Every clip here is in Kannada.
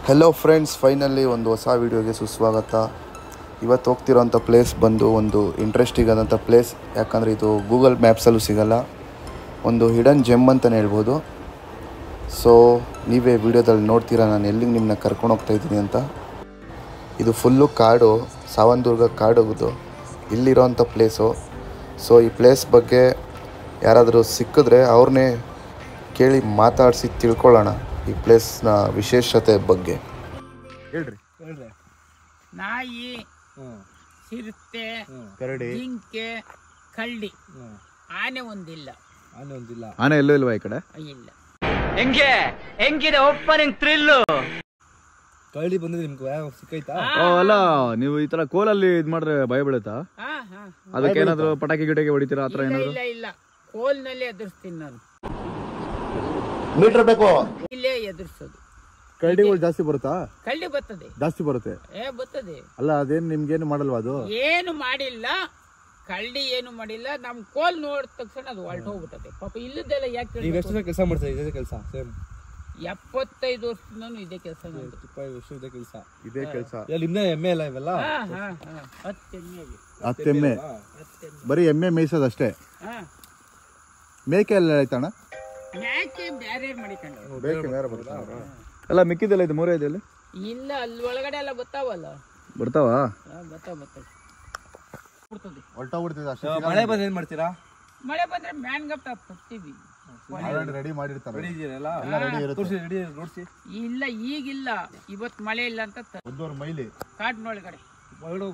ಹೆಲೋ ಫ್ರೆಂಡ್ಸ್, ಫೈನಲಿ ಒಂದು ಹೊಸ ವೀಡಿಯೋಗೆ ಸುಸ್ವಾಗತ. ಇವತ್ತು ಹೋಗ್ತಿರೋಂಥ ಪ್ಲೇಸ್ ಬಂದು ಒಂದು ಇಂಟ್ರೆಸ್ಟಿಂಗ್ ಆದಂಥ ಪ್ಲೇಸ್. ಯಾಕಂದರೆ ಇದು ಗೂಗಲ್ ಮ್ಯಾಪ್ಸಲ್ಲೂ ಸಿಗೋಲ್ಲ, ಒಂದು ಹಿಡನ್ ಜೆಮ್ ಅಂತಲೇ ಹೇಳ್ಬೋದು. ಸೊ ನೀವೇ ವೀಡಿಯೋದಲ್ಲಿ ನೋಡ್ತೀರಾ ನಾನು ಎಲ್ಲಿಗೆ ನಿಮ್ಮನ್ನ ಕರ್ಕೊಂಡು ಹೋಗ್ತಾಯಿದ್ದೀನಿ ಅಂತ. ಇದು ಫುಲ್ಲು ಕಾಡು, ಸಾವಂದುರ್ಗ ಕಾಡು ಇಲ್ಲಿರೋಂಥ ಪ್ಲೇಸು. ಸೊ ಈ ಪ್ಲೇಸ್ ಬಗ್ಗೆ ಯಾರಾದರೂ ಸಿಕ್ಕಿದ್ರೆ ಅವ್ರನ್ನೇ ಕೇಳಿ ಮಾತಾಡಿಸಿ ತಿಳ್ಕೊಳ್ಳೋಣ ಈ ಪ್ಲೇಸ್ನ ವಿಶೇಷತೆ ಬಗ್ಗೆ. ಹೇಳ್ರಿ. ನಾಯಿ, ಚಿರತೆ, ಕರಡಿ, ಜಿಂಕೆ, ಕಳ್ಳಿ, ಆನೆ ಒಂದಿಲ್ಲ. ಆನೆ ಎಲ್ಲೂ ಇಲ್ವಾ ಈ ಕಡೆ? ಇಲ್ಲ. ಹೆಂಗಿದೆ ಓಪನಿಂಗ್ ಥ್ರಿಲ್ಲು? ಕಳ್ಳಿ ಬಂದಿದೆ ನಿಮ್ಗೆ ಸಿಕ್ಕೈತಾ? ಅಲ್ಲ, ನೀವು ಈ ತರ ಕೋಲಲ್ಲಿ ಇದ್ ಮಾಡಿದ್ರೆ ಭಯ ಬೀಳುತ್ತಾ? ಅದಕ್ಕೆ ಏನಾದ್ರು ಪಟಾಕಿ ಗಿಟಕಿ ಹೊಡಿತೀರಾ ಆತರ ಏನಾದ್ರು? ಇಲ್ಲ, ಕೋಲ್ನಲ್ಲಿ ಎದುರಿಸ್ತೀನಿ ನಾನು. ಮೀಟರ್ ಬೇಕು, ಇಲ್ಲೇ ಎದುರಿಸೋದು. ಕರಡಿಗಳು ಜಾಸ್ತಿ ಬರುತ್ತಾ? ಕಳ್ಳಿ ಬರ್ತದೆ, ಜಾಸ್ತಿ ಬರುತ್ತೆ. ಬರ್ತದೆ. ಅಲ್ಲ, ಅದೇನ್ ನಿಮ್ಗೇನು ಮಾಡಲ್ವಾ ಅದು? ಏನು ಮಾಡಿಲ್ಲ, ಕಳ್ಳಿ ಏನು ಮಾಡಿಲ್ಲ. ನಮ್ ಕೋಲ್ ನೋಡಿದ ತಕ್ಷಣ ಅದು ಹೊರಟು ಹೋಗ್ಬಿಟ್ಟದೆ. ಪಾಪ ಇಲ್ಲದೆಲ್ಲ ಯಾಕೆ? ನೀವು ಎಷ್ಟು ಕೆಲಸ ಮಾಡ್ತಾ ಇದೇ ಕೆಲಸ? ಸೇಮ್ 75 ವರ್ಷದಿಂದನೂ ಇದೇ ಕೆಲಸ. 25 ವರ್ಷ ಇದೇ ಕೆಲಸ. ನಿಮ್ದೇ ಎಮ್ಮೆ ಅಲ್ಲ ಇವೆಲ್ಲ? 10 ಎಮ್ಮೆ. ಬರೀ ಎಮ್ಮೆ ಮೇಯ್ಸೋದಷ್ಟೇ. ಮೇಕೆ ಎಲ್ಲ ಆಯ್ತಣ್ಣ? ಯಾಕೆ ಬೇರೆ ಮಾಡಿಕೊಂಡು ಅಲ್ಲ, ಮಿಕ್ಕಿದೆಲ್ಲ ಇದು ಮೂರೇ ಇದೆಯಲ್ಲ? ಇಲ್ಲ, ಅಲ್ಲಿ ಒಳಗಡೆ ಎಲ್ಲ ಬರ್ತಾವಲ್ಲ. ಬರ್ತಾವ? ಬರ್ತದೆ. ಮಳೆ ಬಂದ್ರೆ ಏನ್ ಮಾಡ್ತೀರಾ? ಮಳೆ ಬಂದ್ರೆ ಮ್ಯಾನ್ಗಪ್ಪ ಬರ್ತೀವಿ. ರೆಡಿ ಮಾಡಿರ್ತಾರೆ. ಇಲ್ಲ, ಈಗಿಲ್ಲ, ಇವತ್ ಮಳೆ ಇಲ್ಲ ಅಂತ ಮೈಲಿ ಕಾಡಿನೊಳಗಡೆ ಒಳಗಡೆ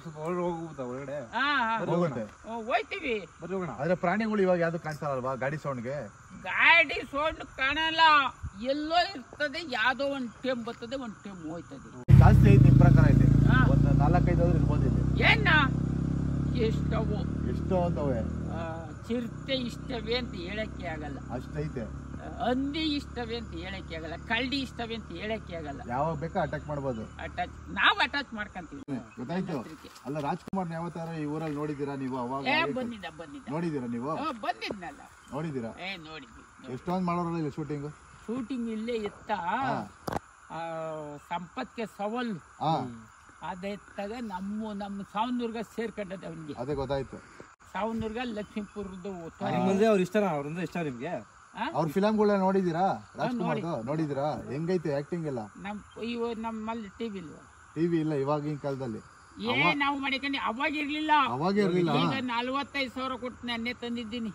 ಹೋಯ್ತೀವಿ. ಆದ್ರೆ ಪ್ರಾಣಿಗಳು ಇವಾಗ ಯಾವ್ದು ಕಾಣಿಸ್ತಾರಲ್ವಾ ಗಾಡಿ ಸೌಂಡ್ಗೆ? ಗಾಡಿ ಸೌಂಡ್ ಕಾಣಲ್ಲ, ಎಲ್ಲೋ ಇರ್ತದೆ. ಯಾವ್ದೋ ಒಂದ್ ಟೈಮ್ ಬರ್ತದೆ, ಒಂದ್ ಟೈಮ್ ಹೋಯ್ತದೆ. ಜಾಸ್ತಿ ಐತಿ ನಿಮ್ ಪ್ರಕಾರ ಇಲ್ಲಿ? ಒಂದು 4-5 ಇರ್ಬೋದು ಇಲ್ಲಿ. ಏನ ಎಷ್ಟವು ಎಷ್ಟೋ ಅಂತವೆ. ಚಿರತೆ ಇಷ್ಟವೇ ಅಂತ ಹೇಳಕ್ಕೆ ಆಗಲ್ಲ. ಅಷ್ಟೈತೆ. ಹಂದಿ ಇಷ್ಟವೇ ಅಂತ ಹೇಳಕ್ಕೆ ಆಗಲ್ಲ. ಕಳ್ಳಿ ಇಷ್ಟವೇ ಅಂತ ಹೇಳಕ್ಕೆ ಆಗಲ್ಲ. ಯಾವಾಗ ಬೇಕಾ ಅಟ್ಯಾಕ್ ಮಾಡ್ಬೋದು. ನಾವ್ ಅಟ್ಯಾಚ್ ಮಾಡ್ಕೊಂತೀವಿ. ಗೊತ್ತಾಯ್ತು. ಅಲ್ಲ, ರಾಜ್ಕುಮಾರ್ ಯಾವತ್ತಾರ ಈ ಊರಲ್ಲಿ ನೋಡಿದೀರಾ ನೀವು? ಅವಾಗ ಬಂದಿದ್ದ ನೋಡಿದೀರಾ ನೀವು? ಬಂದಿದ್ನಲ್ಲ. ನೋಡಿದೀರಾ? ನೋಡಿದ್ವಿ. ಎಷ್ಟೊಂದು ಮಾಡೋರಲ್ಲ ಇಲ್ಲಿ ಶೂಟಿಂಗ್ ಇಲ್ಲೇ ಎತ್ತ ಸಂಪತ್ಗೆ ಸವಾಲು ಅದೆತ್ತಾಗ ನಮ್ಮ ಸಾವನದುರ್ಗ ಸೇರ್ಕೊಂಡದ ಅವನಿಗೆ. ಅದೇ ಗೊತ್ತಾಯ್ತು. ಸಾವನದುರ್ಗ ಲಕ್ಷ್ಮೀಪುರದ ಅವ್ರ ಇಷ್ಟ. ಅವ್ರಿಂದ ಇಷ್ಟ ನಿಮ್ಗೆ? ಅವ್ರ ಫಿಲಮ್ಗಳ ನೋಡಿದೀರಾ? ರಾಜ್ಕುಮಾರ್ ನೋಡಿದೀರಾ? ಹೆಂಗೈತೆ ಆಕ್ಟಿಂಗ್ ಎಲ್ಲ? ನಮ್ಮಲ್ಲಿ ಟಿವಿ ಇಲ್ಲ ಇವಾಗಿನ ಕಾಲದಲ್ಲಿ. ನಾವು ಮಾಡಿಕೊಂಡು ಅವಾಗ ಇರ್ಲಿಲ್ಲ. ಈಗ 45,000 ಕೊಟ್ಟು ನೆನ್ನೆ ತಂದಿದ್ದೀನಿ.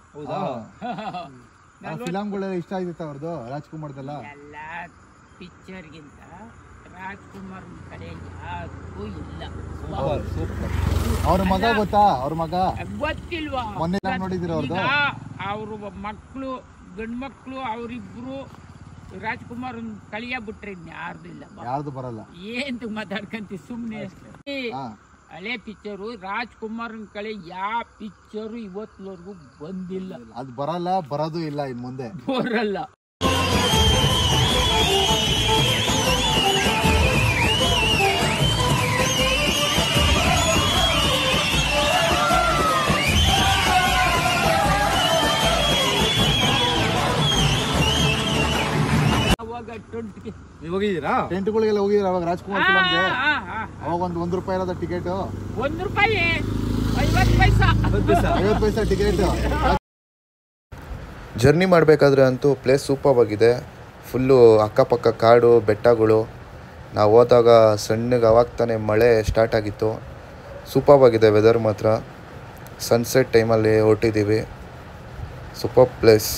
ಫಿಲಮ್ಗಳೆಲ್ಲ ಇಷ್ಟ ಆಗಿತ್ತ ಅವ್ರದ್ದು, ರಾಜ್ಕುಮಾರ್ದೆಲ್ಲ? ಎಲ್ಲ ಪಿಕ್ಚರ್ಗಿಂತ ರಾಜ್ಕುಮಾರ್ ಕಡೆ ಯಾರಿಗೂ ಇಲ್ಲ. ಅವ್ರ ಮಗ ಗೊತ್ತಾ? ಅವ್ರ ಮಗ ಗೊತ್ತಿಲ್ವಾ? ಮೊನ್ನೆ ನೋಡಿದಿರ ಅವ್ರದ್ದು? ಅವ್ರ ಮಕ್ಕಳು, ಗಂಡು ಮಕ್ಕಳು, ಅವ್ರಿಬ್ರು ರಾಜ್ಕುಮಾರ್ ಕಳಿಯ ಬಿಟ್ರೆ ಯಾರ್ದು ಇಲ್ಲ. ಯಾರ್ದು ಬರಲ್ಲ. ಏನ್ ಮಾತಾಡ್ಕಂತ ಸುಮ್ನೆ. ಹಳೆ ಪಿಕ್ಚರು ರಾಜ್ಕುಮಾರ್ ಕಳೆ ಯಾವ ಪಿಕ್ಚರು ಇವತ್ತಿನವರೆಗೂ ಬಂದಿಲ್ಲ. ಅದು ಬರಲ್ಲ, ಬರೋದು ಇಲ್ಲ, ಇನ್ ಮುಂದೆ ಬರಲ್ಲ. ಹೋಗಿದ್ದೀರಾ? ಟೆಂಟ್ಗಳಿಗೆಲ್ಲ ಹೋಗಿದ್ದೀರಾ ಅವಾಗ ರಾಜ್ಕುಮಾರ್ ಫಿಲಮ್ಗೆ? ಅವಾಗ ಒಂದು ₹1 ಇರೋದ ಟಿಕೆಟ್. ₹1 50 ಪೈಸಾ ಟಿಕೆಟ್. ಜರ್ನಿ ಮಾಡಬೇಕಾದ್ರೆ ಅಂತೂ ಪ್ಲೇಸ್ ಸೂಪರ್ ಆಗಿದೆ. ಫುಲ್ಲು ಅಕ್ಕಪಕ್ಕ ಕಾಡು, ಬೆಟ್ಟಗಳು. ನಾವು ಹೋದಾಗ ಸಣ್ಣಗೆ ಅವಾಗ ತಾನೇ ಮಳೆ ಸ್ಟಾರ್ಟ್ ಆಗಿತ್ತು. ಸೂಪರ್ ಆಗಿದೆ ವೆದರ್ ಮಾತ್ರ. ಸನ್ಸೆಟ್ ಟೈಮಲ್ಲಿ ಹೊರಟಿದ್ದೀವಿ. Super place.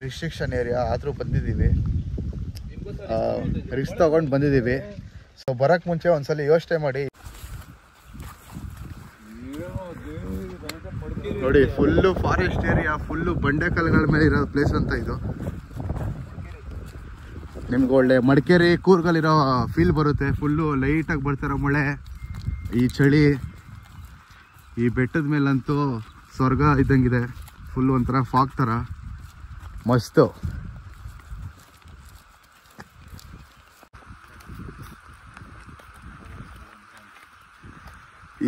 ರಿಸ್ಟ್ರಿಕ್ಷನ್ ಏರಿಯಾ ಆದರೂ ಬಂದಿದ್ದೀವಿ, ರಿಸ್ಕ್ ತಗೊಂಡು ಬಂದಿದ್ದೀವಿ. ಸೊ ಬರೋಕ್ಕೆ ಮುಂಚೆ ಒಂದ್ಸಲ ಯೋಚನೆ ಮಾಡಿ ನೋಡಿ. ಫುಲ್ಲು ಫಾರೆಸ್ಟ್ ಏರಿಯಾ, ಫುಲ್ಲು ಬಂಡೆಕಲ್ಲುಗಳ ಮೇಲೆ ಇರೋ ಪ್ಲೇಸ್ ಅಂತ ಇದು. ನಿಮ್ಗೆ ಒಳ್ಳೆ ಮಡಿಕೇರಿ, ಕೂರ್ಗಲ್ಲಿರೋ ಫೀಲ್ ಬರುತ್ತೆ. ಫುಲ್ಲು ಲೈಟಾಗಿ ಬರ್ತಾರೋ ಮಳೆ, ಈ ಚಳಿ, ಈ ಬೆಟ್ಟದ ಮೇಲಂತೂ ಸ್ವರ್ಗ ಇದ್ದಂಗಿದೆ. ಫುಲ್ಲು ಒಂಥರ ಫಾಗ್ ಥರ ಮಸ್ತು.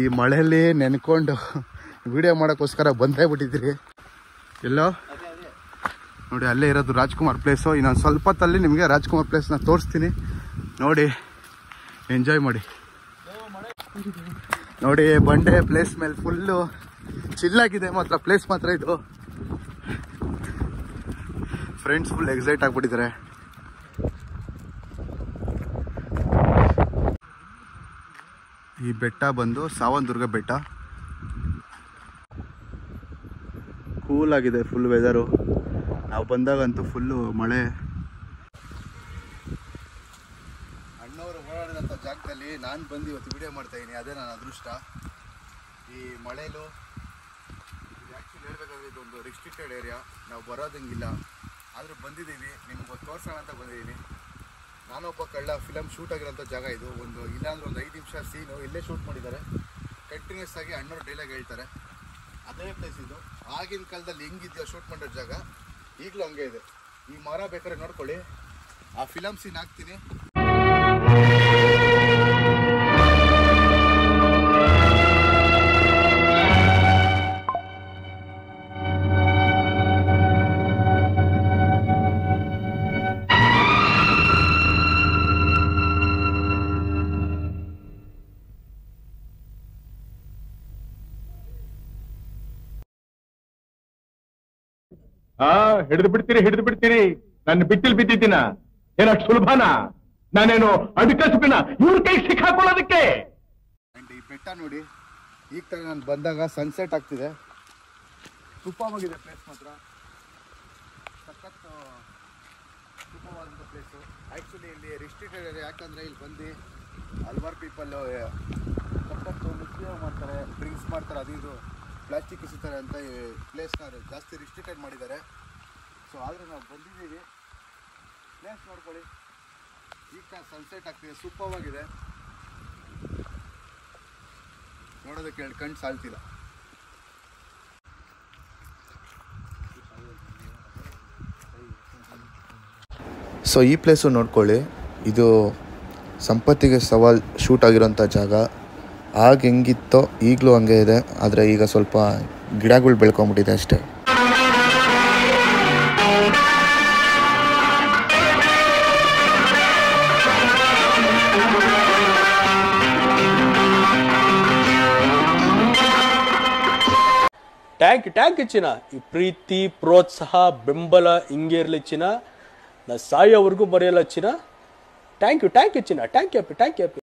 ಈ ಮಳೆಯಲ್ಲಿ ನೆನ್ಕೊಂಡು ವಿಡಿಯೋ ಮಾಡೋಕ್ಕೋಸ್ಕರ ಬಂದೇ ಬಿಟ್ಟಿದ್ದೀರಿ. ಎಲ್ಲೋ ನೋಡಿ, ಅಲ್ಲೇ ಇರೋದು ರಾಜ್ಕುಮಾರ್ ಪ್ಲೇಸು. ಇನ್ನೊಂದು ಸ್ವಲ್ಪ ಹೊತ್ತಲ್ಲಿ ನಿಮಗೆ ರಾಜ್ಕುಮಾರ್ ಪ್ಲೇಸ್ನ ತೋರಿಸ್ತೀನಿ, ನೋಡಿ ಎಂಜಾಯ್ ಮಾಡಿ. ನೋಡಿ ಬಂಡೆ ಪ್ಲೇಸ್ ಮೇಲೆ ಫುಲ್ಲು ಚಿಲ್ಲಾಗಿದೆ ಮಾತ್ರ, ಪ್ಲೇಸ್ ಮಾತ್ರ ಇದು. ಫ್ರೆಂಡ್ಸ್ ಫುಲ್ ಎಕ್ಸೈಟ್ ಆಗಿಬಿಟ್ಟಿದ್ದಾರೆ. ಈ ಬೆಟ್ಟ ಬಂದು ಸಾವಂದುರ್ಗ ಬೆಟ್ಟ. ಕೂಲ್ ಆಗಿದೆ ಫುಲ್ ವೆದರು. ನಾವು ಬಂದಾಗಂತೂ ಫುಲ್ಲು ಮಳೆ. ಅಣ್ಣವರು ಓಡಾಡಿದಂಥ ಜಾಗದಲ್ಲಿ ನಾನು ಬಂದು ಇವತ್ತು ವಿಡಿಯೋ ಮಾಡ್ತಾಯಿದ್ದೀನಿ, ಅದೇ ನನ್ನ ಅದೃಷ್ಟ. ಈ ಮಳೆಲು ಆ್ಯಕ್ಚುಲಿ ಹೇಳ್ಬೇಕಾದ್ರೆ ಇದೊಂದು ರಿಸ್ಟ್ರಿಕ್ಟೆಡ್ ಏರಿಯಾ, ನಾವು ಬರೋದಂಗಿಲ್ಲ. ಆದರೂ ಬಂದಿದ್ದೀವಿ, ನಿಮ್ಗೆ ತೋರ್ಸೋಣ ಅಂತ ಬಂದಿದ್ದೀನಿ. ನಾನೊಬ್ಬ ಕಳ್ಳ ಫಿಲಮ್ ಶೂಟ್ ಆಗಿರೋಂಥ ಜಾಗ ಇದು. ಒಂದು ಇಲ್ಲಾಂದ್ರೆ ಒಂದು 5 ನಿಮಿಷ ಸೀನು ಇಲ್ಲೇ ಶೂಟ್ ಮಾಡಿದ್ದಾರೆ. ಕಂಟಿನ್ಯೂಸ್ ಆಗಿ ಅಣ್ಣವ್ರು ಡೈಲಾಗ್ ಹೇಳ್ತಾರೆ. ಅದೇ ಪ್ಲೇಸ್ ಇದು. ಆಗಿನ ಕಾಲದಲ್ಲಿ ಹೆಂಗಿದೆಯೋ ಶೂಟ್ ಮಾಡಿರೋ ಜಾಗ ಈಗಲೂ ಹಂಗೆ ಇದೆ. ಈ ಮರ ಬೇಕಾದ್ರೆ ನೋಡ್ಕೊಳ್ಳಿ, ಆ ಫಿಲಮ್ ಸೀನ್ ಹಾಕ್ತೀನಿ. ಹಿಡಿದು ಬಿಡ್ತೀರಿ. ನನ್ನ ಬಿಟ್ಟಿಲ್ ಬಿದ್ದಿದ್ದೀನ ಏನಷ್ಟು ಸುಲಭನ? ನಾನೇನು ಅಡ್ಕಸ್ಬಿನ ಇವ್ರ ಕೈ ಸಿಕ್ಕಾಕೊಳ್ಳೋದಕ್ಕೆ? ಈ ಬೆಟ್ಟ ನೋಡಿ, ಈಗ ತರ ನಾನು ಬಂದಾಗ ಸನ್ಸೆಟ್ ಆಗ್ತಿದೆ. ಸೂಪರ್ವಾಗಿದೆ ಪ್ಲೇಸ್ ಮಾತ್ರ, ಸಖತ್ ಸೂಪರ್ವಾದಂಥ ಪ್ಲೇಸು. ಆ್ಯಕ್ಚುಲಿ ಇಲ್ಲಿ ರಿಸ್ಟ್ರಿಕ್ಟೆಡ್ ಏರಿಯಾ, ಯಾಕಂದರೆ ಇಲ್ಲಿ ಬಂದು ಹಲ್ವಾರು ಪೀಪಲ್ಲು ಸಖತ್ತು ಮಿಸ್ಬಿಹೇವ್ ಮಾಡ್ತಾರೆ, ಡ್ರಿಂಕ್ಸ್ ಮಾಡ್ತಾರೆ, ಅದು ಇದು ಪ್ಲಾಸ್ಟಿಕ್ ಎಸಿತಾರೆ ಅಂತ ಈ ಪ್ಲೇಸ್ನ ಜಾಸ್ತಿ ರಿಸ್ಟ್ರಿಕ್ಟೆಡ್ ಮಾಡಿದ್ದಾರೆ. ಸೊ ಆದರೆ ನಾವು ಬಂದಿದ್ದೀವಿ, ಪ್ಲೇಸ್ ನೋಡ್ಕೊಳ್ಳಿ. ಈಗ ಸನ್ಸೆಟ್ ಆಗ್ತಿದೆ, ಸೂಪರ್ವಾಗಿದೆ. ನೋಡೋದಕ್ಕೆ ಎರಡು ಕಣ್ಣು ಸಾಲ್ತಿಲ್ಲ. ಸೊ ಈ ಪ್ಲೇಸು ನೋಡ್ಕೊಳ್ಳಿ, ಇದು ಸಂಪತ್ತಿಗೆ ಸವಾಲ್ ಶೂಟ್ ಆಗಿರೋಂಥ ಜಾಗ. ಆಗ ಹೆಂಗಿತ್ತೋ ಈಗಲೂ ಹಂಗೆ ಇದೆ, ಆದರೆ ಈಗ ಸ್ವಲ್ಪ ಗಿಡಗಳು ಬೆಳ್ಕೊಂಬಿಟ್ಟಿದೆ ಅಷ್ಟೇ. ಟ್ಯಾಂಕ್ ಚಿನ್ನ, ಈ ಪ್ರೀತಿ ಪ್ರೋತ್ಸಾಹ ಬೆಂಬಲ ಹಿಂಗೆ ಇರಲಿ ಚಿನ್ನ. ನಾ ಸಾಯೋವರೆಗೂ ಬರೆಯಲ್ಲ ಚಿನ್ನ. ಥ್ಯಾಂಕ್ ಯು ಚಿನ್ನ. Thank you.